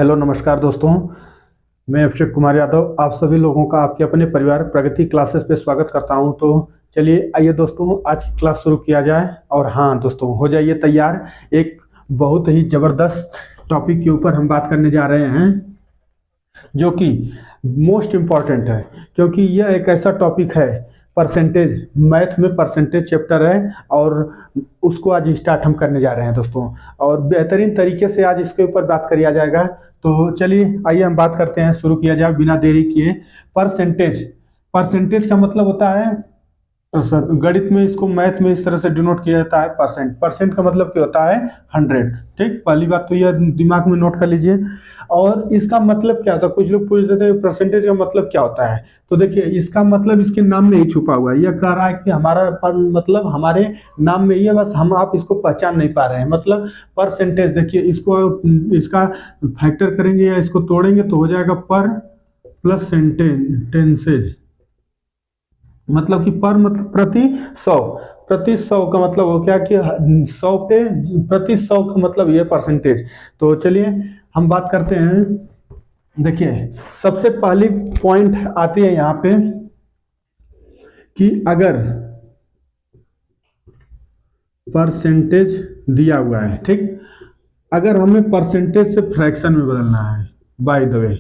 Hello नमस्कार दोस्तों। मैं अभिषेक कुमार यादव आप सभी लोगों का आपके अपने परिवार प्रगति क्लासेस पे स्वागत करता हूं। तो चलिए आइए दोस्तों आज की क्लास शुरू किया जाए। और हाँ दोस्तों, हो जाइए तैयार। एक बहुत ही ज़बरदस्त टॉपिक के ऊपर हम बात करने जा रहे हैं जो कि मोस्ट इम्पॉर्टेंट है, क्योंकि यह एक ऐसा टॉपिक है, परसेंटेज, मैथ में परसेंटेज चैप्टर है और उसको आज स्टार्ट हम करने जा रहे हैं दोस्तों। और बेहतरीन तरीके से आज इसके ऊपर बात किया जाएगा। तो चलिए आइए हम बात करते हैं, शुरू किया जाए बिना देरी किए। परसेंटेज, परसेंटेज का मतलब होता है, सर गणित में इसको, मैथ में इस तरह से डिनोट किया जाता है परसेंट। परसेंट का मतलब क्या होता है? 100। ठीक, पहली बात तो यह दिमाग में नोट कर लीजिए। और इसका मतलब क्या होता है? कुछ लोग पूछ देते हैं परसेंटेज का मतलब क्या होता है। तो देखिए, इसका मतलब इसके नाम में ही छुपा हुआ है। यह कह रहा है कि हमारा मतलब हमारे नाम में ही है, बस हम आप इसको पहचान नहीं पा रहे हैं। मतलब परसेंटेज, देखिए इसको, इसका फैक्टर करेंगे या इसको तोड़ेंगे तो हो जाएगा पर प्लस सेंटेंसेज, मतलब कि पर मतलब प्रति 100। प्रति 100 का मतलब हो गया कि 100 पे प्रति 100 का मतलब ये परसेंटेज। तो चलिए हम बात करते हैं। देखिए सबसे पहली पॉइंट आती है यहाँ पे कि अगर परसेंटेज दिया हुआ है, ठीक, अगर हमें परसेंटेज से फ्रैक्शन में बदलना है, बाय द वे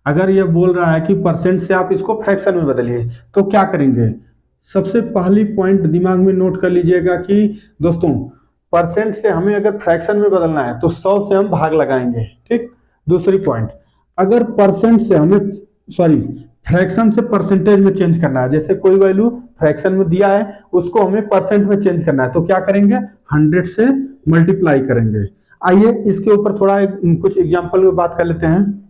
अगर यह बोल रहा है कि परसेंट से आप इसको फ्रैक्शन में बदलिए, तो क्या करेंगे? सबसे पहली पॉइंट दिमाग में नोट कर लीजिएगा कि दोस्तों, परसेंट से हमें अगर फ्रैक्शन में बदलना है तो 100 से हम भाग लगाएंगे। ठीक, दूसरी पॉइंट, अगर परसेंट से हमें, सॉरी, फ्रैक्शन से परसेंटेज में चेंज करना है, जैसे कोई वैल्यू फ्रैक्शन में दिया है उसको हमें परसेंट में चेंज करना है, तो क्या करेंगे? 100 से मल्टीप्लाई करेंगे। आइए इसके ऊपर थोड़ा कुछ एग्जाम्पल में बात कर लेते हैं।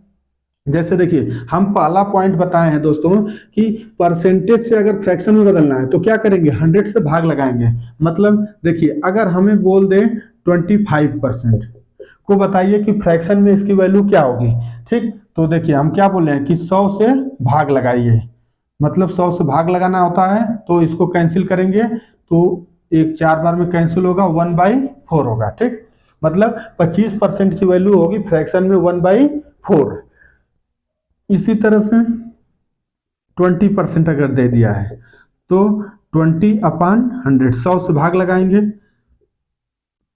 जैसे देखिए, हम पहला पॉइंट बताए हैं दोस्तों कि परसेंटेज से अगर फ्रैक्शन में बदलना है तो क्या करेंगे? 100 से भाग लगाएंगे। मतलब देखिए, अगर हमें बोल दें 25% को बताइए कि फ्रैक्शन में इसकी वैल्यू क्या होगी। ठीक, तो देखिए हम क्या बोले हैं कि 100 से भाग लगाइए, मतलब 100 से भाग लगाना होता है। तो इसको कैंसिल करेंगे तो एक 4 बार में कैंसिल होगा, 1/4 होगा। ठीक, मतलब 25% की वैल्यू होगी फ्रैक्शन में 1/4। इसी तरह से 20% अगर दे दिया है तो 20/100, 100 से भाग लगाएंगे,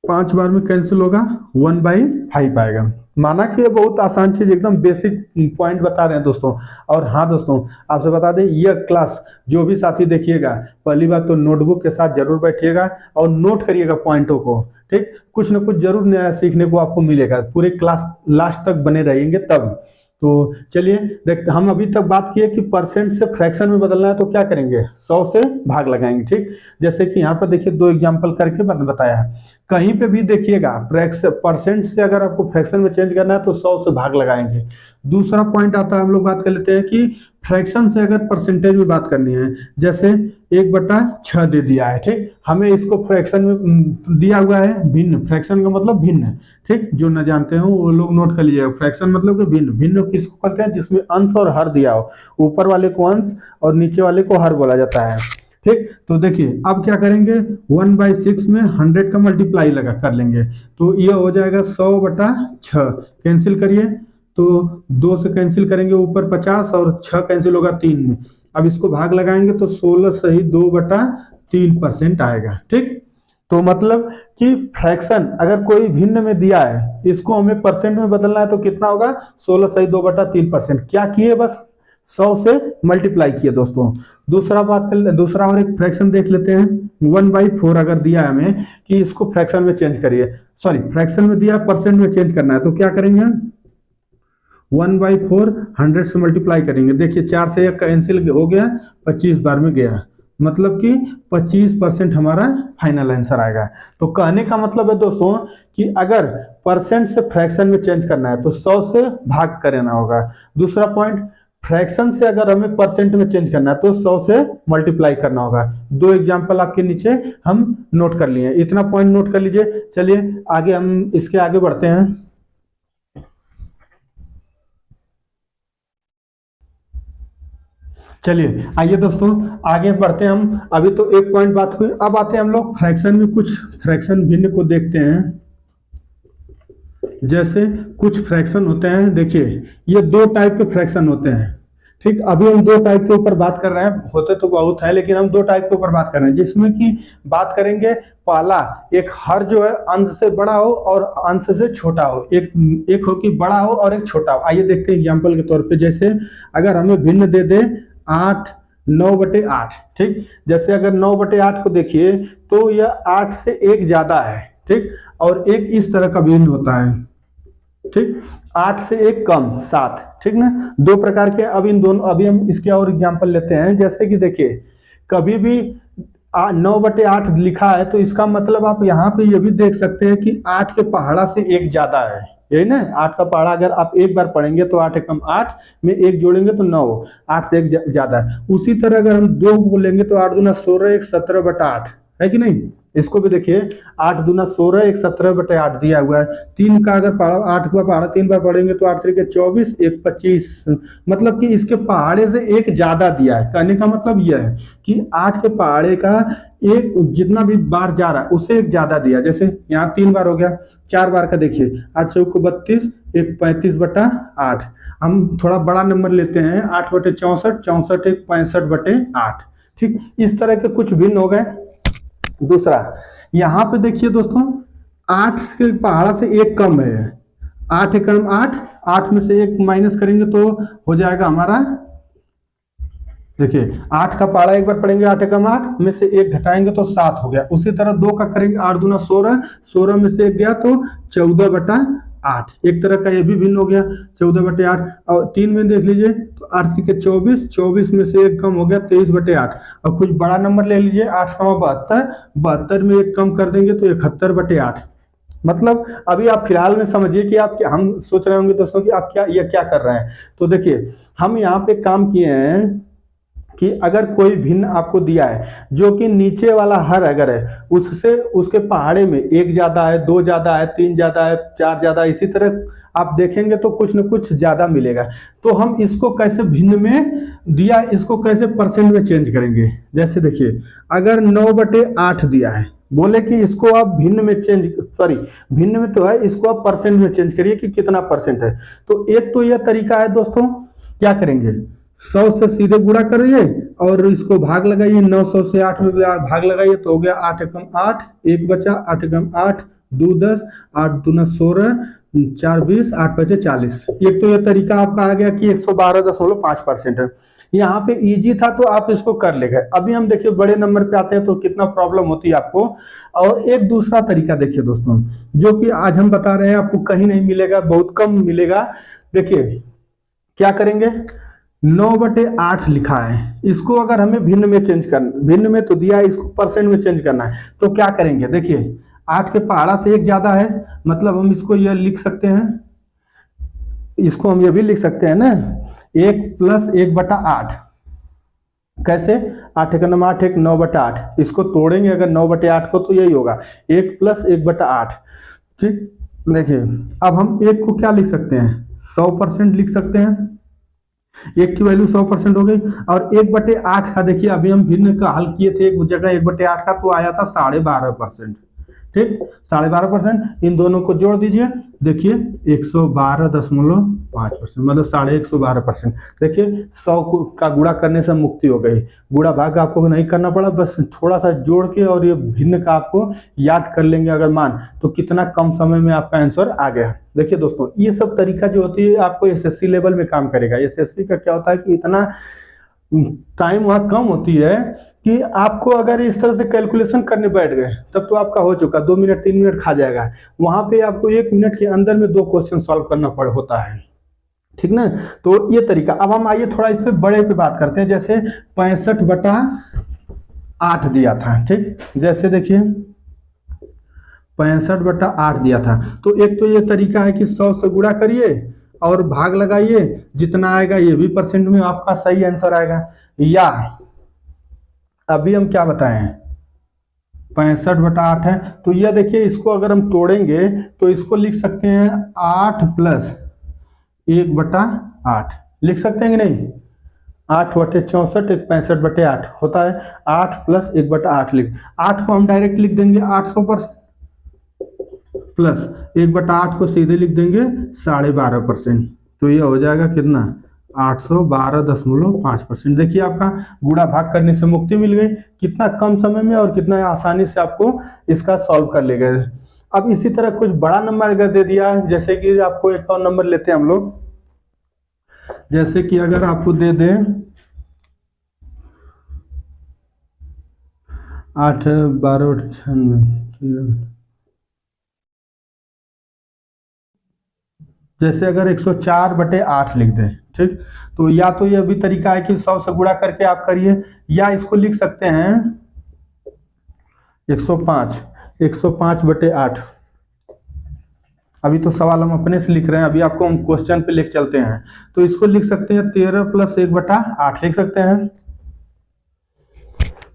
5 बार में कैंसिल होगा, 1/5 आएगा। माना कि ये बहुत आसान चीज, एकदम बेसिक पॉइंट बता रहे हैं दोस्तों। और हाँ दोस्तों, आपसे बता दें, यह क्लास जो भी साथी देखिएगा, पहली बात तो नोटबुक के साथ जरूर बैठिएगा और नोट करिएगा पॉइंटों को। ठीक, कुछ ना कुछ जरूर नया सीखने को आपको मिलेगा। पूरे क्लास लास्ट तक बने रहेंगे तब। तो चलिए देख, हम अभी तक बात किए कि परसेंट से फ्रैक्शन में बदलना है तो क्या करेंगे? 100 से भाग लगाएंगे। ठीक, जैसे कि यहाँ पर देखिए 2 एग्जांपल करके बताया है। कहीं पे भी देखिएगा परसेंट से अगर आपको फ्रैक्शन में चेंज करना है तो 100 से भाग लगाएंगे। दूसरा पॉइंट आता है, हम लोग बात कर लेते हैं कि फ्रैक्शन से अगर परसेंटेज में बात करनी है, जैसे 1/6 दे दिया है। ठीक, हमें इसको फ्रैक्शन में दिया हुआ है भिन्न, फ्रैक्शन का मतलब भिन्न। ठीक, जो न जानते हो वो लोग नोट कर लीजिएगा। फ्रैक्शन मतलब कि भिन्न। भिन्न किसको कहते हैं? जिसमें अंश और हर दिया हो, ऊपर वाले को अंश और नीचे वाले को हर बोला जाता है। ठीक, तो देखिए अब क्या करेंगे? 1/6 में 100 का मल्टीप्लाई लगा कर लेंगे, तो यह हो जाएगा 100/6। कैंसिल करिए तो 2 से कैंसिल करेंगे, ऊपर 50 और 6 कैंसिल होगा 3 में। अब इसको भाग लगाएंगे तो 16 सही 2/3% आएगा। ठीक, तो मतलब कि फ्रैक्शन अगर कोई भिन्न में दिया है, इसको हमें परसेंट में बदलना है तो कितना होगा? 16 सही 2/3%। क्या किए? बस 100 से मल्टीप्लाई किए दोस्तों। दूसरा और एक फ्रैक्शन देख लेते हैं। 1/4 अगर दिया है हमें कि इसको फ्रैक्शन में चेंज करिए, सॉरी फ्रैक्शन में दिया, परसेंट में चेंज करना है, तो क्या करेंगे? 1/4 100 से मल्टीप्लाई करेंगे। देखिए 4 से 1 कैंसिल हो गया, 25 बार में गया, मतलब कि 25% हमारा फाइनल आंसर आएगा। तो कहने का मतलब है दोस्तों कि अगर परसेंट से फ्रैक्शन में चेंज करना है तो 100 से भाग करना होगा। दूसरा पॉइंट, फ्रैक्शन से अगर हमें परसेंट में चेंज करना है तो 100 से मल्टीप्लाई करना होगा। 2 एग्जांपल आपके नीचे हम नोट कर लिए, इतना पॉइंट नोट कर लीजिए। चलिए आगे हम इसके आगे बढ़ते हैं। चलिए आइए दोस्तों आगे बढ़ते हैं हम। अभी तो एक पॉइंट बात हुई, अब आते हैं हम लोग फ्रैक्शन में, कुछ फ्रैक्शन भिन्न को देखते हैं। जैसे कुछ फ्रैक्शन होते हैं, देखिए ये दो टाइप के फ्रैक्शन होते हैं। ठीक, अभी हम दो टाइप के ऊपर बात कर रहे हैं, होते तो बहुत है लेकिन हम दो टाइप के ऊपर बात कर रहे हैं, जिसमें कि बात करेंगे पहला, एक हर जो है अंश से बड़ा हो और अंश से छोटा हो, एक एक हो कि बड़ा हो और एक छोटा हो। आइए देखते हैं एग्जाम्पल के तौर पे, जैसे अगर हमें भिन्न दे दे 8 9/8। ठीक, जैसे अगर 9/8 को देखिए तो यह 8 से एक ज्यादा है। ठीक, और एक इस तरह का भिन्न होता है। ठीक, 8 से एक कम 7। ठीक ना, दो प्रकार के। अब इन दोनों, अभी हम इसके और एग्जांपल लेते हैं, जैसे कि देखिए कभी भी 9/8 लिखा है तो इसका मतलब आप यहाँ पे ये भी देख सकते हैं कि 8 के पहाड़ा से एक ज्यादा है, यही ना। 8 का पहाड़ा अगर आप एक बार पढ़ेंगे तो 8 एकम 8 में एक जोड़ेंगे तो 9, 8 से एक ज्यादा है। उसी तरह अगर हम दो बोलेंगे तो 8 दूना 16 एक 17/8 है कि नहीं। इसको भी देखिए 8 दूना 16 एक 17/8 दिया हुआ है। तीन का अगर पहाड़ा, 8 का पहाड़ा तीन बार पढ़ेंगे तो 8 3 24 एक 25, मतलब कि इसके पहाड़े से एक ज्यादा दिया है। कहने का मतलब यह है कि 8 के पहाड़े का एक जितना भी बार जा रहा है उससे एक ज्यादा दिया। जैसे यहाँ 3 बार हो गया, 4 बार का देखिए 8 चौको 32 एक 35/8। हम थोड़ा बड़ा नंबर लेते हैं, 8/64 64 एक 65/8। ठीक, इस तरह के कुछ भिन्न हो गए। दूसरा, यहाँ पे देखिए दोस्तों 8 के पहाड़ा से एक कम है, 8 एकम 8, 8 में से एक माइनस करेंगे तो हो जाएगा हमारा, देखिए 8 का पहाड़ा एक बार पढ़ेंगे 8 एकम 8 में से एक घटाएंगे तो 7 हो गया। उसी तरह 2 का करेंगे 8 दूना 16, 16 में से एक गया तो 14/8। एक तरह का ये भी भिन्न हो गया 14/8। और 3 में देख लीजिए तो 8 के 24, 24 में से एक कम हो गया 23/8। और कुछ बड़ा नंबर ले लीजिए 8 का 72, 72 में एक कम कर देंगे तो 71/8। मतलब अभी आप फिलहाल में समझिए कि आप क्या, हम सोच रहे होंगे दोस्तों कि आप क्या ये क्या कर रहे हैं। तो देखिए हम यहाँ पे काम किए हैं कि अगर कोई भिन्न आपको दिया है जो कि नीचे वाला हर अगर है उससे उसके पहाड़े में एक ज्यादा है, दो ज्यादा है, तीन ज्यादा है, चार ज्यादा है, इसी तरह आप देखेंगे तो कुछ न कुछ ज्यादा मिलेगा। तो हम इसको कैसे भिन्न में दिया, इसको कैसे परसेंट में चेंज करेंगे। जैसे देखिए अगर 9/8 दिया है, बोले कि इसको आप भिन्न में चेंज, सॉरी भिन्न में तो है, इसको आप परसेंट में चेंज करिए कि कितना परसेंट है। तो एक तो यह तरीका है दोस्तों, क्या करेंगे 100 से सीधे गुणा करिए और इसको भाग लगाइए, 900 से 8 में भाग लगाइए तो हो गया 8 एकम 8, एक बचा 8 एकम 8, 2 10, 8 दूना 16, 4 20, 8 बचे 40। एक तो ये तरीका आपका आ गया कि 112.5% है। यहाँ पे इजी था तो आप इसको कर ले गए। अभी हम देखिए बड़े नंबर पे आते हैं तो कितना प्रॉब्लम होती है आपको। और एक दूसरा तरीका देखिए दोस्तों, जो कि आज हम बता रहे हैं, आपको कहीं नहीं मिलेगा, बहुत कम मिलेगा। देखिए क्या करेंगे, 9/8 लिखा है, इसको अगर हमें भिन्न में चेंज करना, भिन्न में तो दिया है, इसको परसेंट में चेंज करना है तो क्या करेंगे। देखिए 8 के पहाड़ा से एक ज्यादा है, मतलब हम इसको यह लिख सकते हैं, इसको हम ये भी लिख सकते हैं ना, 1 + 1/8। कैसे, 8 एकम 8 एक 9/8, इसको तोड़ेंगे अगर 9/8 को तो यही होगा 1 + 1/8। ठीक, देखिए अब हम एक को क्या लिख सकते हैं, 100% लिख सकते हैं। एक की वैल्यू 100% हो गई। और 1/8 का देखिए अभी हम भिन्न का हल किए थे एक जगह, 1/8 का तो आया था 12.5%। ठीक, 12.5%, इन दोनों को जोड़ दीजिए, देखिए 112.5%, मतलब 112%। देखिए 100 का गुणा करने से मुक्ति हो गई, गुणा भाग आपको नहीं करना पड़ा, बस थोड़ा सा जोड़ के और ये भिन्न का आपको याद कर लेंगे अगर मान, तो कितना कम समय में आपका आंसर आ गया। देखिए दोस्तों ये सब तरीका जो होती है आपको एसएससी लेवल में काम करेगा। एसएससी का क्या होता है कि इतना टाइम वहाँ कम होती है कि आपको अगर इस तरह से कैलकुलेशन करने बैठ गए तब तो आपका हो चुका, 2 मिनट 3 मिनट खा जाएगा। वहां पे आपको 1 मिनट के अंदर में 2 क्वेश्चन सॉल्व करना पड़ होता है। ठीक ना, तो ये तरीका। अब हम आइए थोड़ा इस पे बड़े पे बात करते हैं, जैसे 65/8 दिया था। ठीक, जैसे देखिए 65/8 दिया था, तो एक तो ये तरीका है कि 100 से गुणा करिए और भाग लगाइए, जितना आएगा ये भी परसेंट में आपका सही आंसर आएगा। या अभी हम क्या बताएं, 65/8 है तो यह देखिए, इसको अगर हम तोड़ेंगे तो इसको लिख सकते हैं 8 + 1/8 लिख सकते हैं कि नहीं, 8/64 एक 65/8 होता है, 8 + 1/8 लिख, 8 को हम डायरेक्ट लिख देंगे 800%। प्लस 1/8 को सीधे लिख देंगे 12.5%। तो ये हो जाएगा कितना, 812.5%। देखिए आपका गुणा भाग करने से मुक्ति मिल गई, कितना कम समय में और कितना आसानी से आपको इसका सॉल्व कर ले गए। अब इसी तरह कुछ बड़ा नंबर अगर दे दिया, जैसे कि आपको एक और नंबर लेते हैं हम लोग, जैसे कि अगर आपको दे दें 8 12 जैसे अगर 104/8 लिख दें, ठीक, तो या तो ये भी तरीका है कि 100 से गुणा करके आप करिए, या इसको लिख सकते हैं 105/8। अभी तो सवाल हम अपने से लिख रहे हैं, अभी आपको हम क्वेश्चन पे लिख चलते हैं। तो इसको लिख सकते हैं 13 + 1/8 लिख सकते हैं,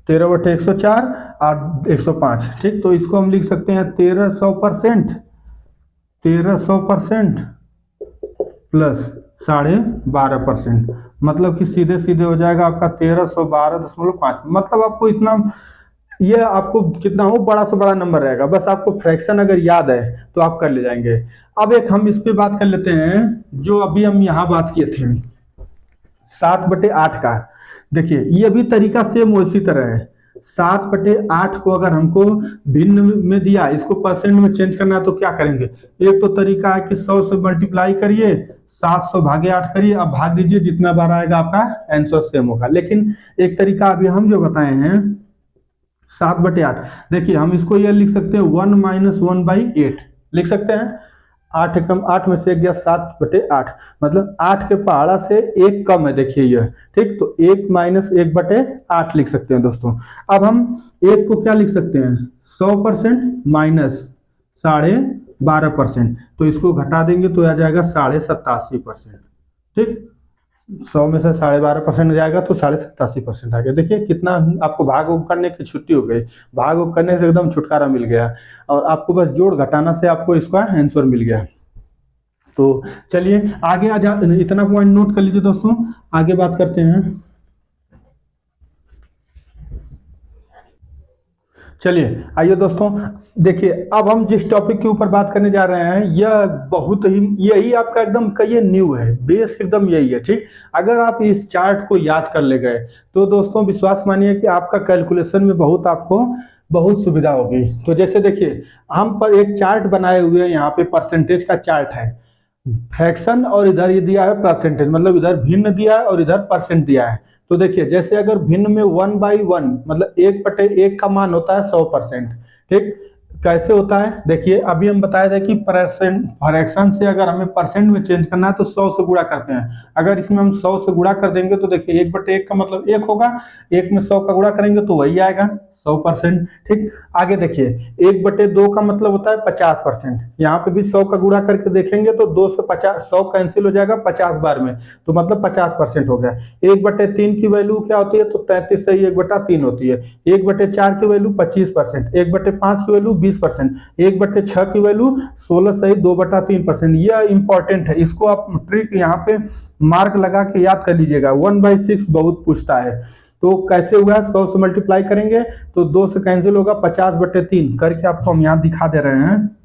13/104 8 105, ठीक। तो इसको हम लिख सकते हैं 1300% प्लस 12.5%, मतलब कि सीधे सीधे हो जाएगा आपका 1312.5। मतलब आपको इतना, ये आपको कितना हो बड़ा से बड़ा नंबर रहेगा, बस आपको फ्रैक्शन अगर याद है तो आप कर ले जाएंगे। अब एक हम इस पे बात कर लेते हैं, जो अभी हम यहाँ बात किए थे 7/8 का। देखिए ये भी तरीका सेम उसी तरह है। 7/8 को अगर हमको भिन्न में दिया, इसको परसेंट में चेंज करना है तो क्या करेंगे, एक तो तरीका है कि 100 से मल्टीप्लाई करिए, 700/8 करिए, अब भाग दीजिए, जितना बार आएगा आपका आंसर सेम होगा। लेकिन एक तरीका अभी हम जो बताए हैं 7/8, देखिए हम इसको ये लिख सकते हैं 1 - 1/8 लिख सकते हैं। 8 में से एक गया 7/8, मतलब 8 के पहाड़ा से एक कम है, देखिए ये, ठीक। तो 1 - 1/8 लिख सकते हैं दोस्तों। अब हम एक को क्या लिख सकते हैं, 100% माइनस 12.5%, तो इसको घटा देंगे तो आ जाएगा 87.5%, ठीक। 100 में से 12.5% जाएगा तो 87.5% आ गया। देखिए कितना आपको भाग उग करने की छुट्टी हो गई, भाग उग करने से एकदम छुटकारा मिल गया, और आपको बस जोड़ घटाना से आपको इसका आंसर मिल गया। तो चलिए आगे इतना पॉइंट नोट कर लीजिए दोस्तों, आगे बात करते हैं। चलिए आइए दोस्तों, देखिए अब हम जिस टॉपिक के ऊपर बात करने जा रहे हैं, यह बहुत ही, यही आपका एकदम कहिए न्यू है, बेस एकदम यही है, ठीक। अगर आप इस चार्ट को याद कर ले गए तो दोस्तों विश्वास मानिए कि आपका कैलकुलेशन में बहुत आपको बहुत सुविधा होगी। तो जैसे देखिए हम पर एक चार्ट बनाए हुए हैं, यहाँ पे परसेंटेज का चार्ट है, फ्रैक्शन, और इधर ये दिया है परसेंटेज, मतलब इधर भिन्न दिया है और इधर परसेंट दिया है। तो देखिए जैसे अगर भिन्न में 1/1 मतलब 1/1 का मान होता है 100%, ठीक। कैसे होता है, देखिए अभी हम बताए थे कि फ्रैक्शन से अगर हमें परसेंट में चेंज करना है तो 100 से गुणा करते हैं। अगर इसमें हम 100 से गुणा कर देंगे तो देखिए 1/1 का मतलब 1 होगा, 1 में 100 का गुणा करेंगे तो वही आएगा 100%, ठीक। आगे देखिए 1/2 का मतलब होता है 50%, यहाँ पे भी 100 का गुणा करके देखेंगे तो 2 से 50 100 कैंसिल हो जाएगा 50 बार में, तो मतलब 50% हो गया। 1/3 की वैल्यू क्या होती है, तो 33 से 1/3 होती है। 1/4 की वैल्यू 25%, 1/5 की वैल्यू 20%, 1/6 की वैल्यू 16 से 2/3%। यह इंपॉर्टेंट है, इसको आप ट्रिक यहाँ पे मार्क लगा के याद कर लीजिएगा। 1/6 बहुत पूछता है, तो कैसे हुआ, 100 से मल्टीप्लाई करेंगे तो 2 से कैंसिल होगा, 50/3 करके आपको हम यहाँ दिखा दे रहे हैं।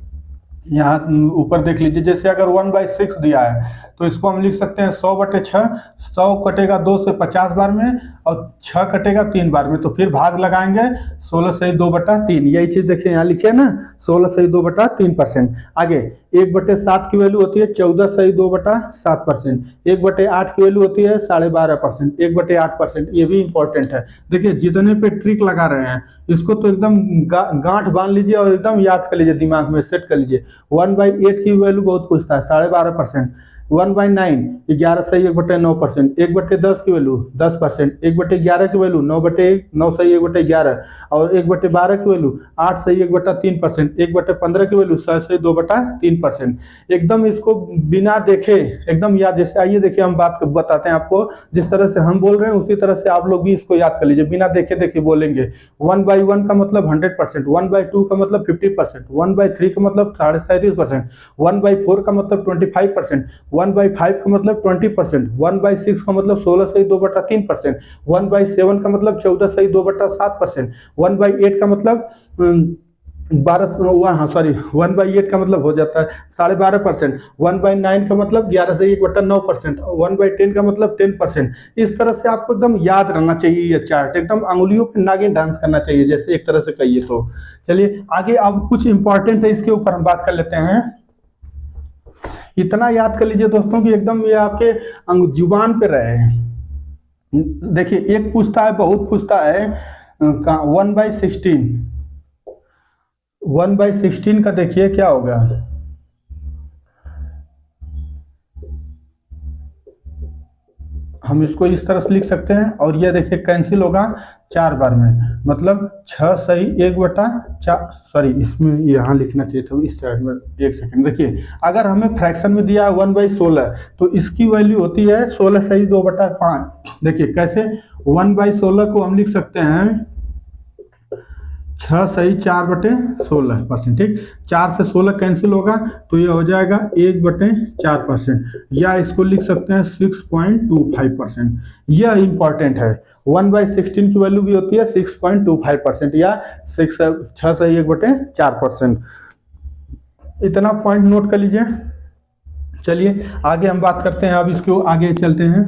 यहाँ ऊपर देख लीजिए, जैसे अगर 1/6 दिया है तो इसको हम लिख सकते हैं 100/6, 100 कटेगा 2 से 50 बार में और 6 कटेगा 3 बार में, तो फिर भाग लगाएंगे 16 से 2/3, यही चीज देखिए यहाँ लिखे ना, 16 से 2/3%। आगे 1/7 की वैल्यू होती है 14 से 2/7%, 1/8 की वैल्यू होती है 12.5%, 1/8%, ये भी इंपॉर्टेंट है। देखिए जितने पे ट्रिक लगा रहे हैं इसको तो एकदम गांठ बांध लीजिए और एकदम याद कर लीजिए, दिमाग में सेट कर लीजिए। 1/8 की वैल्यू बहुत पूछता है 12.5%, 1/9 11 से 1/9%, 1/10 की वैल्यू 10%, 1/11 की वैल्यू 9 से 1/11, और 1/12 की वैल्यू 8 से 1/3%, 1/15 की वैल्यू 6 से 2/3%। एकदम इसको बिना देखे एकदम याद, जैसे आइए देखिए हम बात बताते हैं आपको, जिस तरह से हम बोल रहे हैं उसी तरह से आप लोग भी इसको याद कर लीजिए, बिना देखे देखे बोलेंगे। 1/1 का मतलब 100%, 1/2 का मतलब 50%, 1/3 का मतलब 33%, 1/4 का मतलब 25%, 1/5 का मतलब 20%, 1/6 का मतलब 16 से 2/3%, 1/7 का मतलब 14 से 2/7%, 1/8 का मतलब 12, हाँ सॉरी, 1/8 का मतलब हो जाता है 12.5%, 1/9 का मतलब 11 से 1/9%, 1/10 का मतलब 10%। इस तरह से आपको एकदम याद रहना चाहिए, ये चार्ट एकदम अंगुलियों पे नागिन डांस करना चाहिए, जैसे एक तरह से कहिए तो। चलिए आगे, अब कुछ इंपॉर्टेंट है इसके ऊपर हम बात कर लेते हैं। इतना याद कर लीजिए दोस्तों कि एकदम ये आपके जुबान पे रहे। देखिए एक पूछता है, बहुत पूछता है, 1/16, 1/16 का देखिए क्या होगा। हम इसको इस तरह से लिख सकते हैं, और ये देखिए कैंसिल होगा 4 बार में, मतलब 6 सही 1/4, सॉरी इसमें यहाँ लिखना चाहिए था इस साइड में। एक सेकंड देखिए, अगर हमें फ्रैक्शन में दिया है 1/16, तो इसकी वैल्यू होती है 16 सही 2/5। देखिए कैसे, 1/16 को हम लिख सकते हैं 6 सही 4/16%, ठीक। 4 से 16 कैंसिल होगा, तो ये हो जाएगा 1/4%, या इसको लिख सकते हैं 6.25%। यह इंपॉर्टेंट है, 1/16 की वैल्यू भी होती है 6.25%, या 6 सही 1/4%। इतना पॉइंट नोट कर लीजिए। चलिए आगे हम बात करते हैं, अब इसको आगे चलते हैं।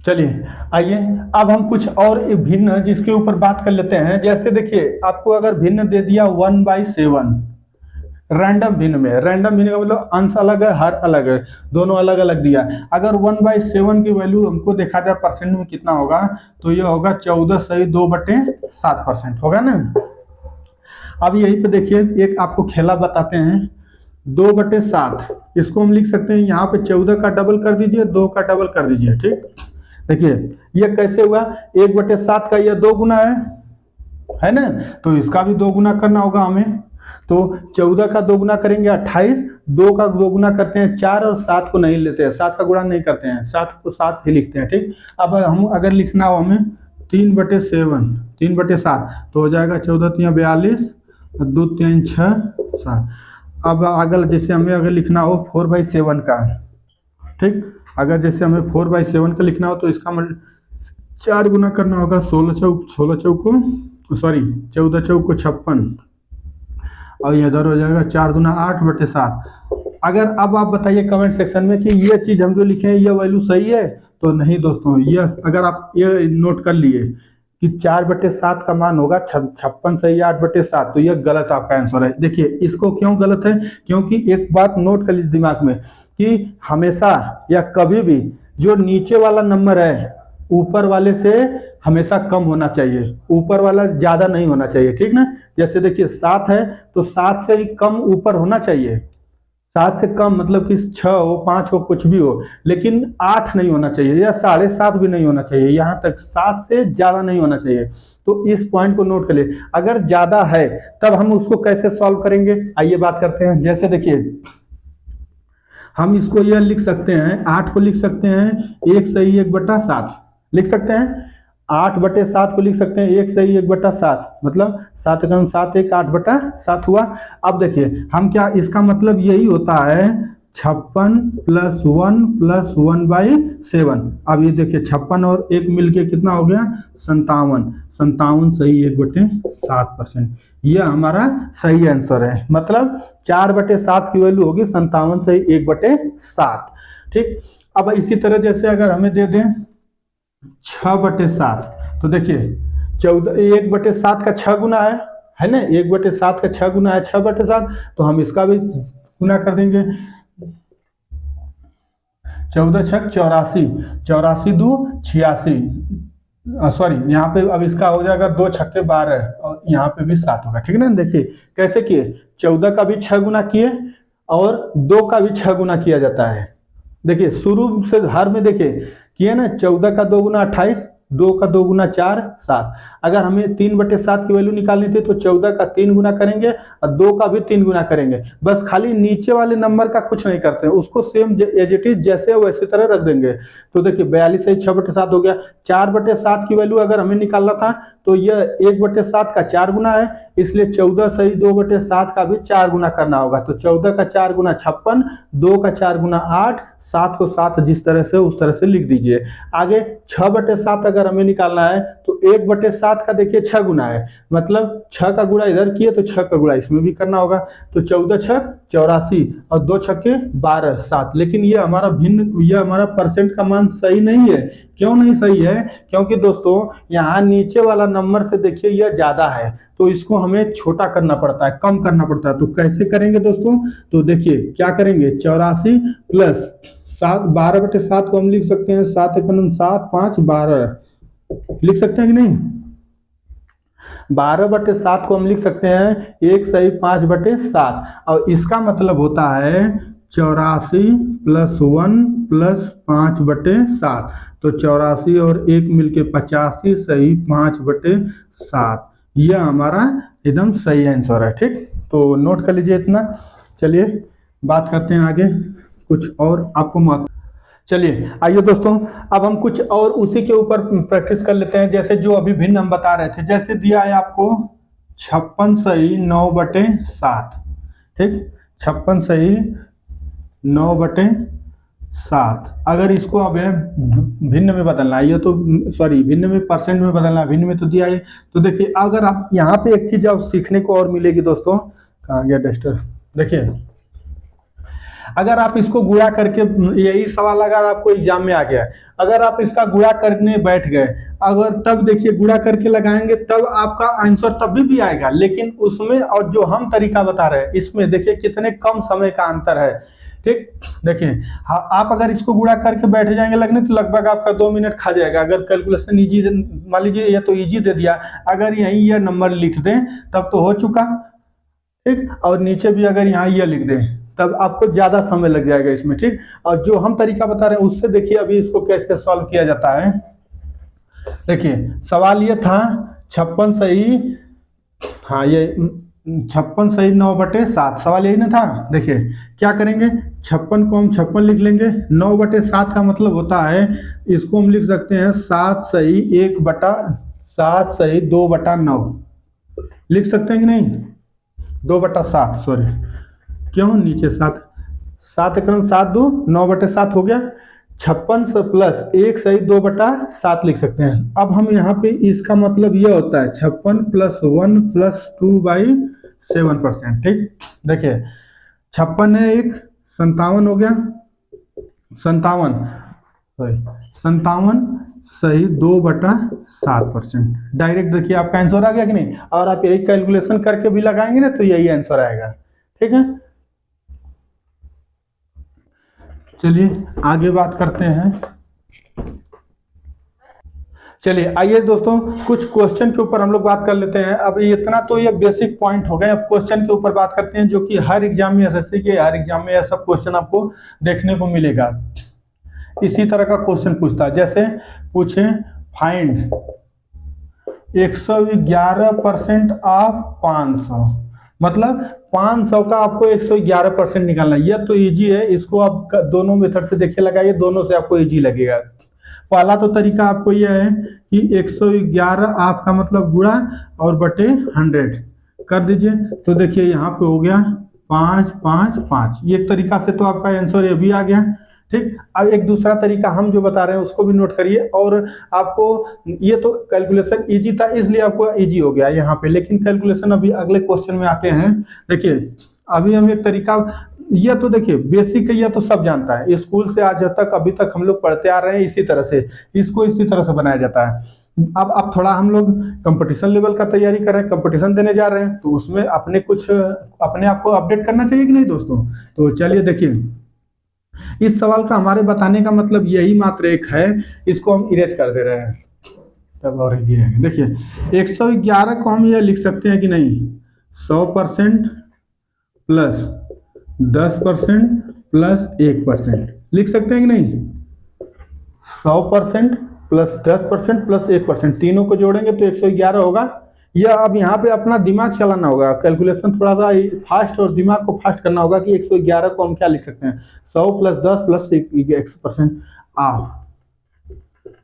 चलिए आइए, अब हम कुछ और भिन्न जिसके ऊपर बात कर लेते हैं। जैसे देखिए आपको अगर भिन्न दे दिया 1/7, रैंडम भिन्न में, रैंडम भिन्न का मतलब अंश अलग है, हर अलग है, दोनों अलग अलग दिया। अगर 1/7 की वैल्यू हमको देखा जाए परसेंट में कितना होगा, तो ये होगा 14 सही 2/7% होगा ना। अब यहीं पे देखिए एक आपको खेला बताते हैं, 2/7, इसको हम लिख सकते हैं यहाँ पे 14 का डबल कर दीजिए, 2 का डबल कर दीजिए, ठीक। देखिए ये कैसे हुआ, 1/7 का ये 2 गुना है ना, तो इसका भी 2 गुना करना होगा हमें। तो 14 का 2 गुना करेंगे 28, 2 का 2 गुना करते हैं 4, और 7 को नहीं लेते हैं, 7 का गुणा नहीं करते हैं, 7 को 7 ही लिखते हैं, ठीक। अब हम अगर लिखना हो हमें 3/7, 3/7, तो हो जाएगा 14×3 = 42, 2×3 = 6, 7। अब अगर जैसे हमें अगर लिखना हो 4/7 का, ठीक, अगर जैसे हमें 4/7 का लिखना हो, तो इसका 4 गुना करना होगा, 16 चौको सॉरी 14 चौको 56, और इधर हो जाएगा 4×2 = 8/7। अगर अब आप बताइए कमेंट सेक्शन में कि ये चीज हम जो लिखे हैं ये वैल्यू सही है, तो नहीं दोस्तों, ये अगर आप ये नोट कर लिए कि 4/7 का मान होगा 56 सही 8/7, तो ये गलत आपका आंसर है। देखिए इसको क्यों गलत है, क्योंकि एक बात नोट कर लीजिए दिमाग में, कि हमेशा या कभी भी जो नीचे वाला नंबर है ऊपर वाले से हमेशा कम होना चाहिए, ऊपर वाला ज्यादा नहीं होना चाहिए, ठीक ना। जैसे देखिए 7 है, तो 7 से ही कम ऊपर होना चाहिए, 7 से कम मतलब कि 6 हो 5 हो कुछ भी हो, लेकिन 8 नहीं होना चाहिए, या 7.5 भी नहीं होना चाहिए, यहाँ तक 7 से ज्यादा नहीं होना चाहिए। तो इस पॉइंट को नोट कर लिए। अगर ज्यादा है तब हम उसको कैसे सॉल्व करेंगे, आइए बात करते हैं। जैसे देखिए हम इसको यह लिख सकते हैं, 8 को लिख सकते हैं 1 सही 1/7 लिख सकते हैं, 8/7 को लिख सकते हैं 1 सही 1/7, मतलब 7×7 = 8/7 हुआ। अब देखिए हम क्या, इसका मतलब यही होता है 56 + 1 + 1/7। अब ये देखिए 56 और 1 मिलके कितना हो गया, 57, 57 सही 1/7%। यह हमारा सही आंसर है, मतलब 4/7 की वैल्यू होगी 57 सही 1/7, ठीक। अब इसी तरह जैसे अगर हमें दे दें 6/7, तो देखिए 1/7 का 6 गुना है ना, 1/7 का 6 गुना है 6/7, तो हम इसका भी गुना कर देंगे, 14×6 = 84, 84×2 = 86, सॉरी यहाँ पे अब इसका हो जाएगा 2×6 = 12, और यहाँ पे भी 7 होगा, ठीक है ना। देखिए कैसे किए, 14 का भी 6 गुना किए, और 2 का भी 6 गुना किया जाता है। देखिए शुरू से हर में देखिए किए ना, 14 का 2 गुना 28, 2 का 2 गुना 4 7। अगर हमें 3/7 की वैल्यू निकालनी थी तो 14 का 3 गुना करेंगे और 2 का भी 3 गुना करेंगे। बस खाली नीचे वाले नंबर का कुछ नहीं करते हैं, उसको सेम एज इट इज जैसे वैसे तरह रख देंगे। तो देखिए 42 सही 6/7 हो गया। 4/7 की वैल्यू अगर हमें निकालना था तो यह 1/7 का 4 गुना है, इसलिए 14 सही 2/7 का भी 4 गुना करना होगा। तो 14 का 4 गुना 56, 2 का 4 गुना 8, 7 को 7 जिस तरह से उस तरह से लिख दीजिए। आगे 6/7 अगर हमें निकालना है तो 1/7 का देखिए 6 गुना है, मतलब 6 का गुणा इधर किए तो 6 का गुणा इसमें भी करना होगा। तो 14 छक 84 और 2 छक्के 12 7। लेकिन ये हमारा परसेंट का मान सही नहीं है। क्यों नहीं सही है? क्योंकि दोस्तों यहाँ नीचे वाला नंबर से देखिए यह ज्यादा है, तो इसको हमें छोटा करना पड़ता है, कम करना पड़ता है। तो कैसे करेंगे दोस्तों? तो देखिए क्या करेंगे, 84 प्लस 7, 12/7 को हम लिख सकते हैं 7 × 7 5 12 लिख सकते हैं कि नहीं? 12/7 को हम लिख सकते हैं 1 सही 5/7 और इसका मतलब होता है 84 + 1 + 5/7। तो 84 और 1 मिलके 85 सही 5/7। यह हमारा एकदम सही आंसर है। ठीक, तो नोट कर लीजिए इतना। चलिए बात करते हैं आगे कुछ और आपको चलिए आइए दोस्तों, अब हम कुछ और उसी के ऊपर प्रैक्टिस कर लेते हैं। जैसे जो अभी भिन्न हम बता रहे थे, जैसे दिया है आपको 56 सही 9/7। ठीक, 56 सही 9/7। अगर इसको अब भिन्न में बदलना है, ये तो सॉरी भिन्न में परसेंट में बदलना है, भिन्न में तो दिया है। तो देखिए अगर आप यहाँ पे एक चीज अब सीखने को और मिलेगी दोस्तों। कहाँ गया डस्टर? देखिए अगर आप इसको गुणा करके, यही सवाल अगर आपको एग्जाम में आ गया है, अगर आप इसका गुणा करने बैठ गए, अगर तब देखिए गुणा करके लगाएंगे तब आपका आंसर तब भी आएगा, लेकिन उसमें और जो हम तरीका बता रहे हैं इसमें देखिए कितने कम समय का अंतर है। ठीक, देखिए आप अगर इसको गुणा करके बैठ जाएंगे लगने तो लगभग आपका 2 मिनट खा जाएगा। अगर कैलकुलेशन इजी, मान लीजिए ये तो इजी दे दिया, अगर यहीं ये नंबर लिख दें तब तो हो चुका। ठीक, और नीचे भी अगर यहाँ ये लिख दें तब आपको ज्यादा समय लग जाएगा इसमें। ठीक, और जो हम तरीका बता रहे हैं उससे देखिए अभी इसको कैसे सॉल्व किया जाता है। देखिए सवाल ये था 56 सही, हाँ ये 56 सही 9/7, सवाल यही ना था। देखिए क्या करेंगे, 56 को हम 56 लिख लेंगे, 9/7 का मतलब होता है, इसको हम लिख सकते हैं 7 सही 1/7 सही 2/9 लिख सकते हैं कि नहीं? 2/7 सॉरी, क्यों नीचे 7, 7 × 7 2 9/7 हो गया। 56 प्लस 1 सही 2/7 लिख सकते हैं। अब हम यहाँ पे इसका मतलब यह होता है 56 + 1 + 2/7%। ठीक, देखिए 56 है 1, 57 हो गया, 57 सही 2/7%। डायरेक्ट देखिए आपका आंसर आ गया कि नहीं? और आप यही कैलकुलेशन करके भी लगाएंगे ना तो यही आंसर आएगा। ठीक है, चलिए आगे बात करते हैं। चलिए आइए दोस्तों कुछ क्वेश्चन के ऊपर हम लोग बात कर लेते हैं। अब इतना तो ये बेसिक पॉइंट हो गए, अब क्वेश्चन के ऊपर बात करते हैं जो कि हर एग्जाम में, एसएससी के हर एग्जाम में यह सब क्वेश्चन आपको देखने को मिलेगा। इसी तरह का क्वेश्चन पूछता है, जैसे पूछे फाइंड 111% ऑफ 500, मतलब 500 का आपको 111% निकालना है। यह तो इजी है, इसको आप दोनों मेथड से देखिए लगाइए, दोनों से आपको इजी लगेगा। पहला तो तरीका आपको यह है कि 111 आपका मतलब गुणा और बटे 100 कर दीजिए। तो देखिए यहाँ पे हो गया 5 5 5, ये एक तरीका से तो आपका आंसर ये भी आ गया। ठीक, अब एक दूसरा तरीका हम जो बता रहे हैं उसको भी नोट करिए। और आपको ये तो कैलकुलेशन इजी था इसलिए आपको इजी हो गया यहाँ पे, लेकिन कैलकुलेशन अभी अगले क्वेश्चन में आते हैं। देखिए अभी हम एक तरीका, ये तो देखिए बेसिक है, ये तो सब जानता है, स्कूल से आज तक अभी तक हम लोग पढ़ते आ रहे हैं इसी तरह से, इसको इसी तरह से बनाया जाता है। अब थोड़ा हम लोग कंपटीशन लेवल का तैयारी कर रहे हैं, कंपटीशन देने जा रहे हैं, तो उसमें अपने आप को अपडेट करना चाहिए कि नहीं दोस्तों? तो चलिए देखिए, इस सवाल का हमारे बताने का मतलब यही मात्र एक है, इसको हम इरेज कर दे रहे हैं तब और इजी रहेगा। देखिए 111 को हम ये लिख सकते हैं कि नहीं, 100% प्लस 10% प्लस 1% लिख सकते हैं कि नहीं? 100% +10% प्लस 1%, तीनों को जोड़ेंगे तो 111 होगा। या अब यहाँ पे अपना दिमाग चलाना होगा, कैलकुलेशन थोड़ा सा फास्ट और दिमाग को फास्ट करना होगा कि 111 को हम क्या लिख सकते हैं, 100 + 10 प्लस 1%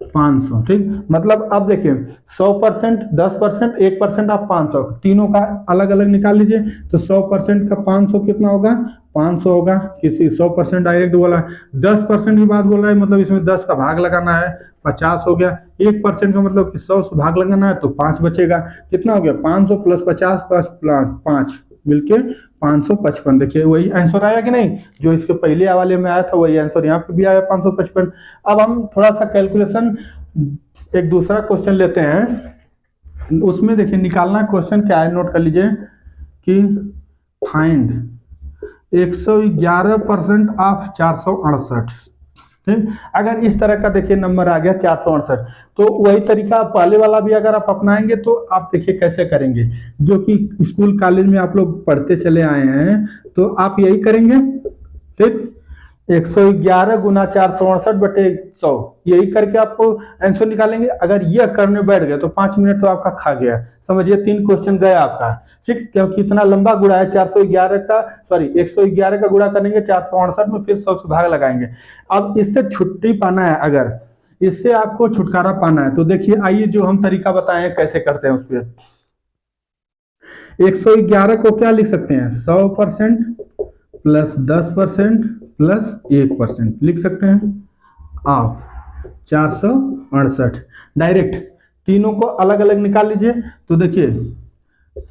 500। ठीक, मतलब अब देखिए 100%, 10%, 1% आप 500, तीनों का अलग अलग निकाल लीजिए। तो 100% का 500 कितना होगा, 500 होगा। किसी 100% डायरेक्ट बोला है, 10% की बात बोल रहा है, मतलब इसमें 10 का भाग लगाना है, 50 हो गया। 1% का मतलब कि 100 से भाग लगाना है तो 5 बचेगा। कितना हो गया, 500 + 50 + 5 मिलके 555। देखिए वही आंसर आया कि नहीं, जो इसके पहले वाले में आया था वही आंसर यहाँ पे भी आया, 555। अब हम थोड़ा सा कैलकुलेशन एक दूसरा क्वेश्चन लेते हैं, उसमें देखिए निकालना क्वेश्चन क्या है, नोट कर लीजिए कि फाइंड 111% ऑफ 468। ठीक, अगर इस तरह का देखिए नंबर आ गया 468, तो वही तरीका पहले वाला भी अगर आप अपनाएंगे तो आप देखिए कैसे करेंगे, जो कि स्कूल कॉलेज में आप लोग पढ़ते चले आए हैं, तो आप यही करेंगे। ठीक, 111 गुना 468/100, यही करके आपको आंसर निकालेंगे। अगर ये करने बैठ गए तो 5 मिनट तो आपका खा गया, समझिए 3 क्वेश्चन गया आपका। ठीक, क्योंकि इतना लंबा गुणा है, 411 का, सॉरी 111 का गुणा करेंगे 468 में, फिर 100 से भाग लगाएंगे। अब इससे छुट्टी पाना है, अगर इससे आपको छुटकारा पाना है तो देखिए, आइए जो हम तरीका बताए कैसे करते हैं उस पर। 111 को क्या लिख सकते हैं, 100% प्लस 10% प्लस 1% लिख सकते हैं, ऑफ 468। डायरेक्ट तीनों को अलग अलग निकाल लीजिए। तो देखिए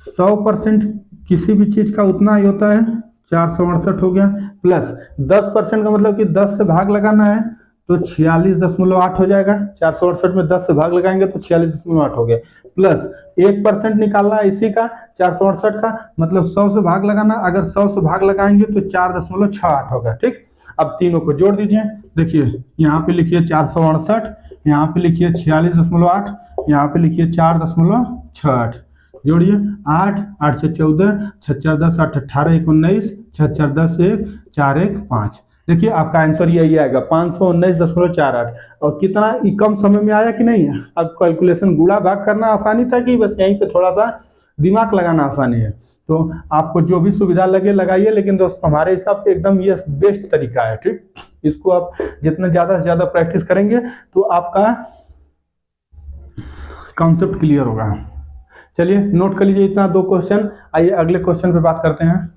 100% किसी भी चीज का उतना ही होता है, 468 हो गया, प्लस 10% का मतलब कि 10 से भाग लगाना है तो 46.8 हो जाएगा। 468 में 10 से भाग लगाएंगे तो 46.8 हो गया, प्लस 1% निकालना है इसी का 468 का, मतलब 100 से भाग लगाना, अगर 100 से भाग लगाएंगे तो 4.68 होगा। ठीक, अब तीनों को जोड़ दीजिए। देखिए यहाँ पे लिखिए 468, यहाँ पे लिखिए 46.8, यहाँ पे लिखिए 4.68, जोड़िए 8, 8 से 14, 6 4 10, 8 18 19, 6 4 10 1, 4 1 5। देखिए आपका आंसर यही आएगा 519.48। और कितना कम समय में आया कि नहीं। अब कैलकुलेशन गुणा भाग करना आसानी था कि बस यहीं पे थोड़ा सा दिमाग लगाना आसानी है, तो आपको जो भी सुविधा लगे लगाइए, लेकिन दोस्तों हमारे हिसाब से एकदम ये बेस्ट तरीका है। ठीक, इसको आप जितना ज्यादा से ज्यादा प्रैक्टिस करेंगे तो आपका कॉन्सेप्ट क्लियर होगा। चलिए नोट कर लीजिए इतना 2 क्वेश्चन। आइए अगले क्वेश्चन पे बात करते हैं।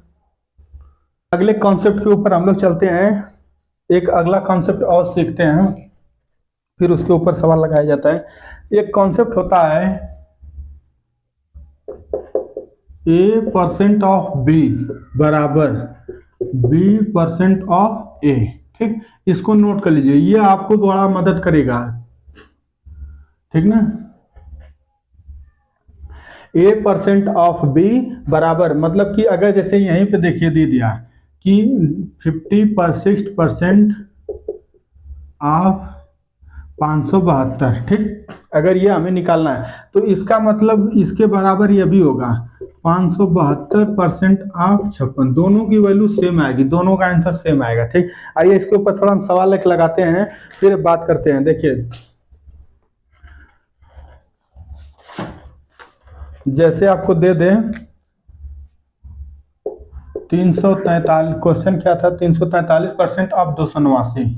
अगले कॉन्सेप्ट के ऊपर हम लोग चलते हैं, एक अगला कॉन्सेप्ट और सीखते हैं, फिर उसके ऊपर सवाल लगाया जाता है। एक कॉन्सेप्ट होता है A% ऑफ B बराबर B% ऑफ A। ठीक, इसको नोट कर लीजिए, ये आपको बड़ा मदद करेगा। ठीक ना, A% ऑफ B बराबर, मतलब कि अगर जैसे यहीं पे देखिए दे दिया कि 50% ऑफ 572। ठीक, अगर ये हमें निकालना है तो इसका मतलब इसके बराबर ये भी होगा 572% ऑफ 56। दोनों की वैल्यू सेम आएगी, दोनों का आंसर सेम आएगा। ठीक, आइए इसके ऊपर थोड़ा हम सवाल एक लगाते हैं, फिर बात करते हैं। देखिए जैसे आपको दे दें 343, क्वेश्चन क्या था, 343% ऑफ 289।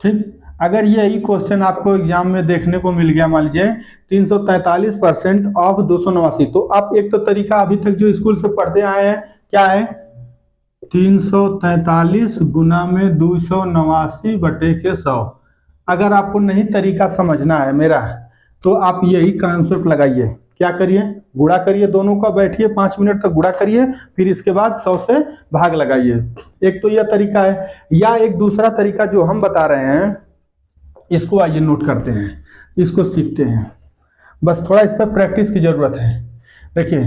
ठीक, अगर यही क्वेश्चन आपको एग्जाम में देखने को मिल गया, मान लीजिए 343% ऑफ 289, तो आप एक तो तरीका अभी तक जो स्कूल से पढ़ते आए हैं क्या है, 343 गुना में 289/100। अगर आपको नहीं तरीका समझना है मेरा, तो आप यही कॉन्सेप्ट लगाइए। क्या करिए, गुणा करिए, दोनों का बैठिए 5 मिनट तक गुणा करिए, फिर इसके बाद 100 से भाग लगाइए। एक तो यह तरीका है, या एक दूसरा तरीका जो हम बता रहे हैं, इसको आइए नोट करते हैं, इसको सीखते हैं। बस थोड़ा इस पर प्रैक्टिस की जरूरत है। देखिए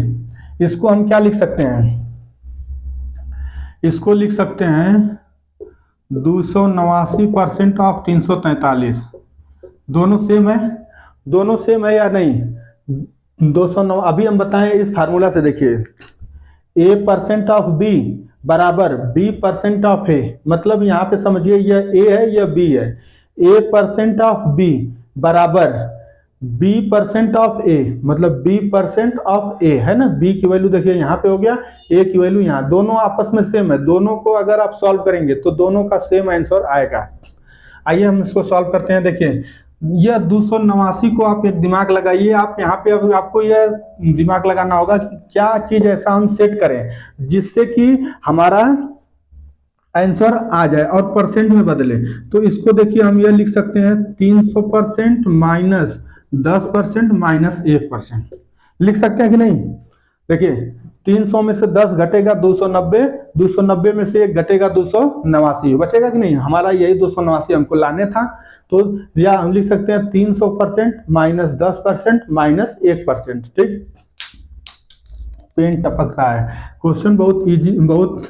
इसको हम क्या लिख सकते हैं, इसको लिख सकते हैं 289% ऑफ 343। दोनों सेम है, दोनों सेम है या नहीं, 209। अभी हम बताएं इस फार्मूला से, देखिए A% ऑफ B बराबर B% ऑफ A, मतलब यहाँ पे समझिए यह A है यह B है, A% ऑफ बी बराबर B% ऑफ ए, मतलब B% ऑफ ए है ना। B की वैल्यू देखिए यहाँ पे हो गया, A की वैल्यू यहाँ, दोनों आपस में सेम है, दोनों को अगर आप सॉल्व करेंगे तो दोनों का सेम आंसर आएगा। आइए हम इसको सॉल्व करते हैं। देखिए यह 289 को आप एक दिमाग लगाइए, आप यहाँ पे अभी आपको यह दिमाग लगाना होगा कि क्या चीज ऐसा हम सेट करें जिससे कि हमारा आंसर आ जाए और परसेंट में बदले। तो इसको देखिए हम यह लिख सकते हैं 300% माइनस 10% माइनस 1%, लिख सकते हैं कि नहीं। देखिए 300 में से 10 घटेगा 290, 290 में से 1 घटेगा 289, बचेगा कि नहीं। हमारा यही 289 हमको लाने था। तो या हम लिख सकते हैं 300% माइनस 10% माइनस 1%। ठीक, पेन टपक रहा है। क्वेश्चन बहुत इजी, बहुत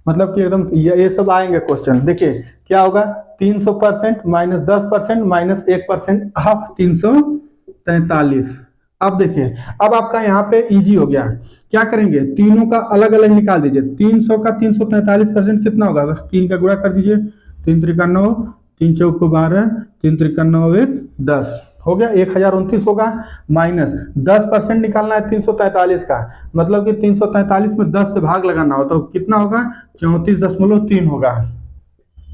मतलब कि एकदम ये सब आएंगे क्वेश्चन। देखिए क्या होगा, 300% माइनस 10% माइनस 1% आप 343। अब देखिए अब आपका यहाँ पे इजी हो गया। क्या करेंगे, तीनों का अलग अलग निकाल दीजिए। 300 का 343% कितना होगा, बस 3 का गुणा कर दीजिए। 3 त्रिका 9, 3 चौक 12, 3 त्रिका 9 1 10 हो गया, 1029 होगा। माइनस 10% निकालना है 343 का, मतलब कि 343 में 10 से भाग लगाना हो तो कितना होगा, 34.3 होगा।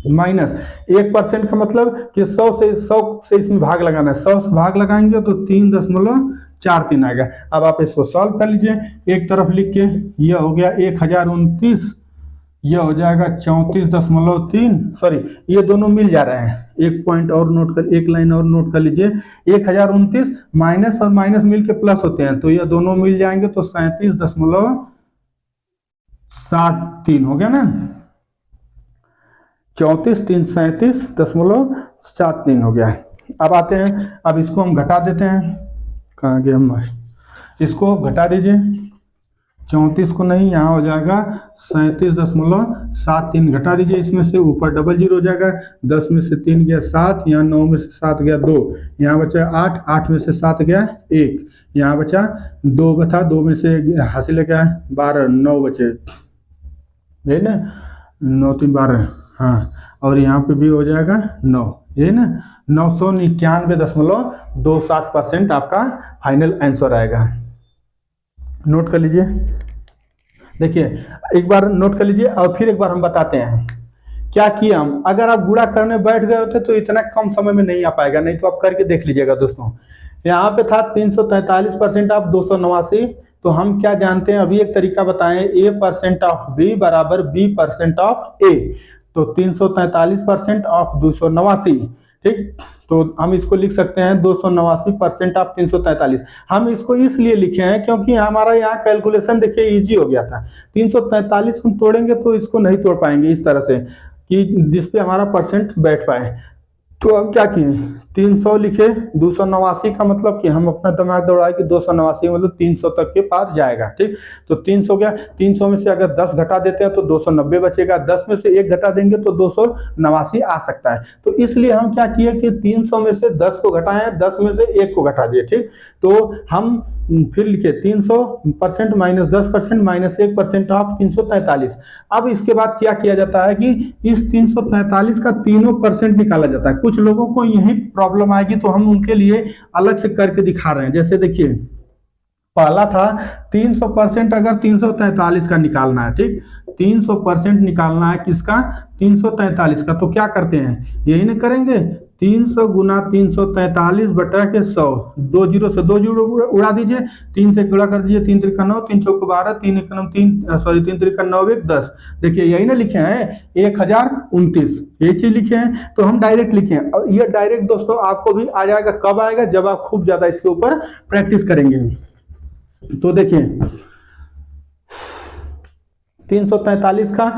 माइनस 1% का मतलब कि 100 से इसमें भाग लगाना है, 100 से भाग लगाएंगे तो 3.43 आएगा। अब आप इसको सॉल्व कर लीजिए, एक तरफ लिख के यह हो गया 1029, यह हो जाएगा 34.3, सॉरी ये दोनों मिल जा रहे हैं। एक पॉइंट और नोट कर, एक लाइन और नोट कर लीजिए, 1029 माइनस और माइनस मिल के प्लस होते हैं तो ये दोनों मिल जाएंगे तो 37.73 हो गया ना। 34 3 37.73 हो गया। अब आते हैं, अब इसको हम घटा देते हैं। कहाँ गया मास्टर, इसको घटा दीजिए। 34 को नहीं, यहाँ हो जाएगा 37.73 घटा दीजिए इसमें से, ऊपर डबल जीरो हो जाएगा। 10 में से 3 गया 7, यहाँ 9 में से 7 गया 2, यहाँ बचा 8, 8 में से 7 गया 1, यहाँ बचा 2 बचा, 2 में से हासिल है क्या 12, 9 बचे है ना, 9 3 12, हाँ, और यहाँ पे भी हो जाएगा 9, ये ना 999.27% आपका फाइनल आंसर आएगा। नोट कर लीजिए, देखिए एक बार नोट कर लीजिए और फिर एक बार हम बताते हैं क्या किया हम। अगर आप गुणा करने बैठ गए होते तो इतना कम समय में नहीं आ पाएगा, नहीं तो आप करके देख लीजिएगा दोस्तों। यहाँ पे था 343% ऑफ 289, तो हम क्या जानते हैं, अभी एक तरीका बताएं, A% ऑफ बी बराबर B% ऑफ ए, तो 343% ऑफ 289। ठीक, तो हम इसको लिख सकते हैं 289% ऑफ 343। हम इसको इसलिए लिखे हैं क्योंकि हमारा यहाँ कैलकुलेशन देखिए इजी हो गया था। 343 हम तोड़ेंगे तो इसको नहीं तोड़ पाएंगे इस तरह से कि जिसपे हमारा परसेंट बैठ पाए। तो हम क्या किए, 300 लिखे, 289 का मतलब कि हम अपना दिमाग दौड़ाए कि 289 मतलब 300 तक के पास जाएगा। ठीक, तो 300 गया, 300 में से अगर 10 घटा देते हैं तो 290 बचेगा, 10 में से 1 घटा देंगे तो 289 आ सकता है। तो इसलिए हम क्या किए कि 300 में से 10 को घटाएं, 10 में से 1 को घटा दिए। ठीक, तो हम फिर लिखे 300% माइनस 10% माइनस 1% ऑफ 343। अब इसके बाद क्या किया जाता है कि इस 343 का तीनों परसेंट निकाला जाता है। कुछ लोगों को यही प्रॉब्लम आएगी तो हम उनके लिए अलग से करके दिखा रहे हैं। जैसे देखिए पहला था 300% अगर 343 का निकालना है, ठीक, 300% निकालना है किसका, 343 का, तो क्या करते हैं, यही नहीं करेंगे, 300 गुना 343 बटा के 100, 2 जीरो से 2 जीरो उड़ा दीजिए, 3 से गुणा कर दीजिए, 3 त्रिका 9, 3 चौक 12, 3 एकम 3, सॉरी 3 त्रिका 9 1 10। देखिए यही ना लिखे हैं 1029, ये चीज लिखे हैं तो हम डायरेक्ट लिखे हैं। और ये डायरेक्ट दोस्तों आपको भी आ जाएगा, कब आएगा, जब आप खूब ज्यादा इसके ऊपर प्रैक्टिस करेंगे। तो देखिए 343 का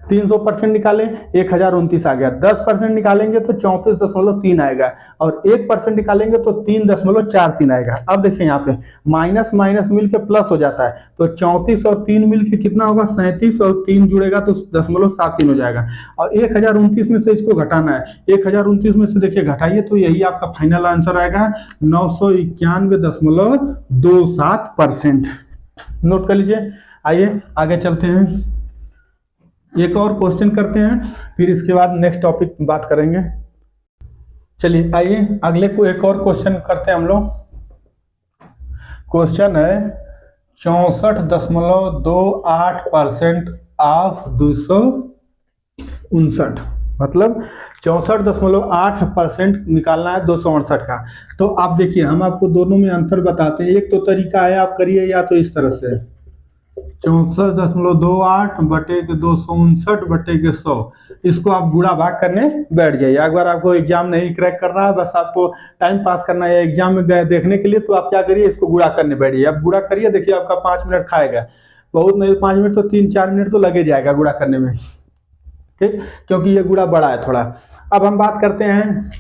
300% निकालें 1029 आ गया, 10% निकालेंगे तो 34.3 आएगा, और 1% निकालेंगे तो 3.43 आएगा। अब देखिए यहाँ पे माइनस माइनस मिलके प्लस हो जाता है, तो 34 और 3 मिलके कितना होगा, 37, और 3 जुड़ेगा तो 0.73 हो जाएगा। और 1029 में से इसको घटाना है, 1029 में से देखिए घटाइए तो यही आपका फाइनल आंसर आएगा 991.27%। नोट कर लीजिए। आइए आगे चलते हैं, एक और क्वेश्चन करते हैं, फिर इसके बाद नेक्स्ट टॉपिक बात करेंगे। चलिए आइए अगले को एक और क्वेश्चन करते हैं हम लोग। क्वेश्चन है 64.28% ऑफ 259, मतलब 64.8% निकालना है 259 का। तो आप देखिए हम आपको दोनों में अंतर बताते हैं। एक तो तरीका है, आप करिए या तो इस तरह से 64.28 बटे के 259 बटे के 100, इसको आप गुणा भाग करने बैठ जाइए। अगर आपको एग्जाम नहीं क्रैक करना है, बस आपको टाइम पास करना है एग्जाम में गए देखने के लिए, तो आप क्या करिए, इसको गुणा करने बैठिए। आप गुणा करिए, देखिए आपका 5 मिनट खाएगा, बहुत नहीं 5 मिनट तो 3-4 मिनट तो लगे जाएगा गुणा करने में, ठीक, क्योंकि ये गुणा बड़ा है थोड़ा। अब हम बात करते हैं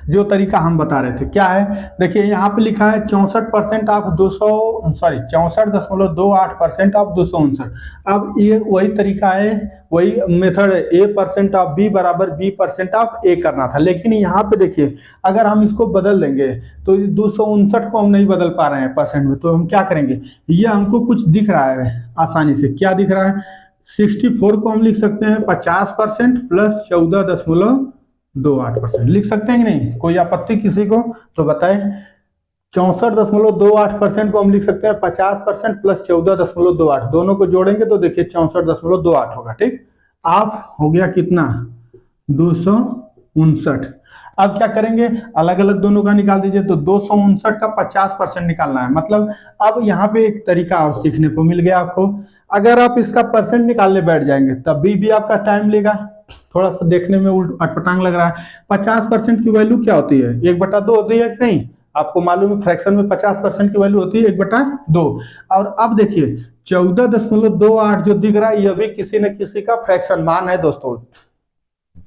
जो तरीका हम बता रहे थे क्या है। देखिए यहाँ पे लिखा है 64% ऑफ 64.28% ऑफ 259। अब ये वही तरीका है, वही मेथड है, A% ऑफ B बराबर B% ऑफ A करना था। लेकिन यहाँ पे देखिए अगर हम इसको बदल देंगे तो 259 को हम नहीं बदल पा रहे हैं परसेंट में, तो हम क्या करेंगे, ये हमको कुछ दिख रहा है आसानी से। क्या दिख रहा है, 64 को हम लिख सकते हैं 50% प्लस 14.28% लिख सकते हैं कि नहीं, कोई आपत्ति किसी को तो बताएं। 64.28% को हम लिख सकते हैं 50% प्लस 14.28, दोनों को जोड़ेंगे तो देखिए 64.28 होगा, ठीक। आप हो गया कितना 259। अब क्या करेंगे, अलग अलग दोनों का निकाल दीजिए, तो 259 का 50% निकालना है। मतलब अब यहाँ पे एक तरीका और सीखने को मिल गया आपको। अगर आप इसका परसेंट निकालने बैठ जाएंगे तब भी आपका टाइम लेगा, थोड़ा सा देखने में उल्ट अटपटांग लग रहा है। 50% की वैल्यू क्या होती है, 1/2 होती है कि नहीं, आपको मालूम है फ्रैक्शन में 50% की वैल्यू होती है 1/2। और अब देखिए 14.28 जो दिख रहा है, यह भी किसी न किसी का फ्रैक्शन मान है दोस्तों।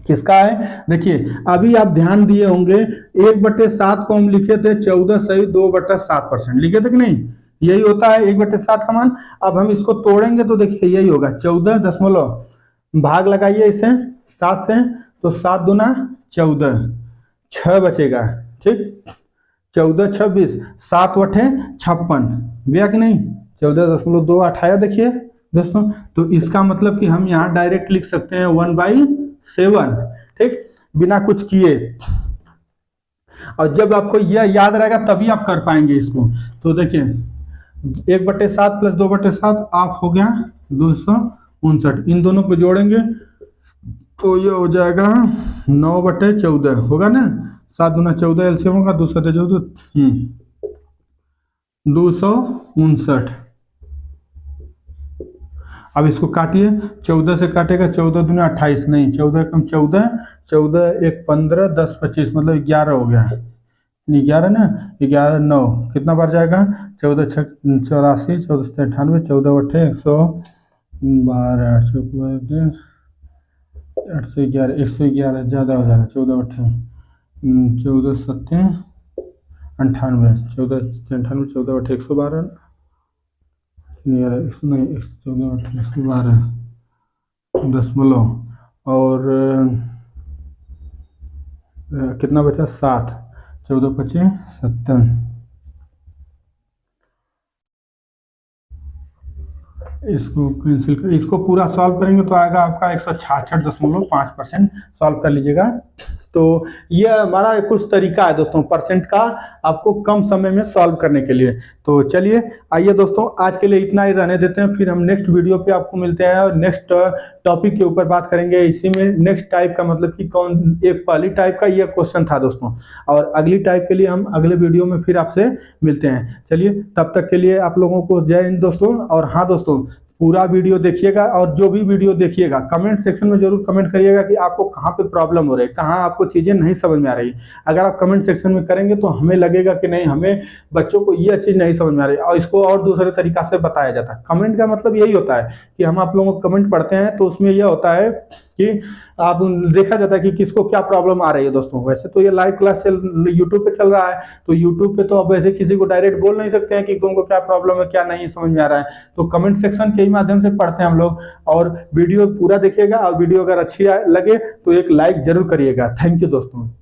किसका है, देखिए अभी आप ध्यान दिए होंगे 1/7 को हम लिखे थे 14 सही 2/7% लिखे थे कि नहीं, यही होता है 1/7 का मान। अब हम इसको तोड़ेंगे तो देखिए यही होगा 14 भाग लगाइए इसे 7 से, तो 7 दूना 14, 6 बचेगा, ठीक, 14 26, 7 8 56 गया कि नहीं, 14.28 आया देखिए दोस्तों। तो इसका मतलब कि हम यहाँ डायरेक्ट लिख सकते हैं 1/7, ठीक, बिना कुछ किए। और जब आपको यह याद रहेगा तभी आप कर पाएंगे इसको। तो देखिए 1/7 प्लस 2/7 आप हो गया 259, इन दोनों को जोड़ेंगे तो ये हो जाएगा 9/14 होगा ना, 7 दूना 14 एलसीएम होगा, 2×14 259। अब इसको काटिए, 14 से काटेगा, 14 दूना 28 नहीं, 14 कम 14, 14 1 15 10 25 मतलब 11 हो गया, 11 ना, 11 9 कितना बार जाएगा, 14 6 84, 14 से 98, 14 8 112, 811 111 ज़्यादा हो जाएगा, 14 8 14 7 98, 14 98 14 8 112 नहीं 14 112 दशमलव और कितना बचा 7, 14 25 70। इसको कैंसिल कर, इसको पूरा सॉल्व करेंगे तो आएगा आपका 166.5%, सॉल्व कर लीजिएगा। तो ये हमारा कुछ तरीका है दोस्तों परसेंट का, आपको कम समय में सॉल्व करने के लिए। तो चलिए आइए दोस्तों आज के लिए इतना ही रहने देते हैं, फिर हम नेक्स्ट वीडियो पे आपको मिलते हैं और नेक्स्ट टॉपिक के ऊपर बात करेंगे। इसी में नेक्स्ट टाइप का मतलब कि कौन, एक पहली टाइप का ये क्वेश्चन था दोस्तों, और अगली टाइप के लिए हम अगले वीडियो में फिर आपसे मिलते हैं। चलिए तब तक के लिए आप लोगों को जय हिंद दोस्तों। और हाँ दोस्तों, पूरा वीडियो देखिएगा और जो भी वीडियो देखिएगा कमेंट सेक्शन में जरूर कमेंट करिएगा कि आपको कहाँ पे प्रॉब्लम हो रही है, कहाँ आपको चीज़ें नहीं समझ में आ रही। अगर आप कमेंट सेक्शन में करेंगे तो हमें लगेगा कि नहीं, हमें बच्चों को ये चीज़ नहीं समझ में आ रही और इसको और दूसरे तरीका से बताया जाता है। कमेंट का मतलब यही होता है कि हम आप लोगों को कमेंट पढ़ते हैं तो उसमें यह होता है कि आप देखा जाता है कि किसको क्या प्रॉब्लम आ रही है दोस्तों। वैसे तो ये लाइव क्लास यूट्यूब पे चल रहा है, तो यूट्यूब पे तो अब वैसे किसी को डायरेक्ट बोल नहीं सकते हैं कि तुमको क्या प्रॉब्लम है, क्या नहीं समझ में आ रहा है। तो कमेंट सेक्शन के ही माध्यम से पढ़ते हैं हम लोग। और वीडियो पूरा देखिएगा और वीडियो अगर अच्छी लगे तो एक लाइक जरूर करिएगा। थैंक यू दोस्तों।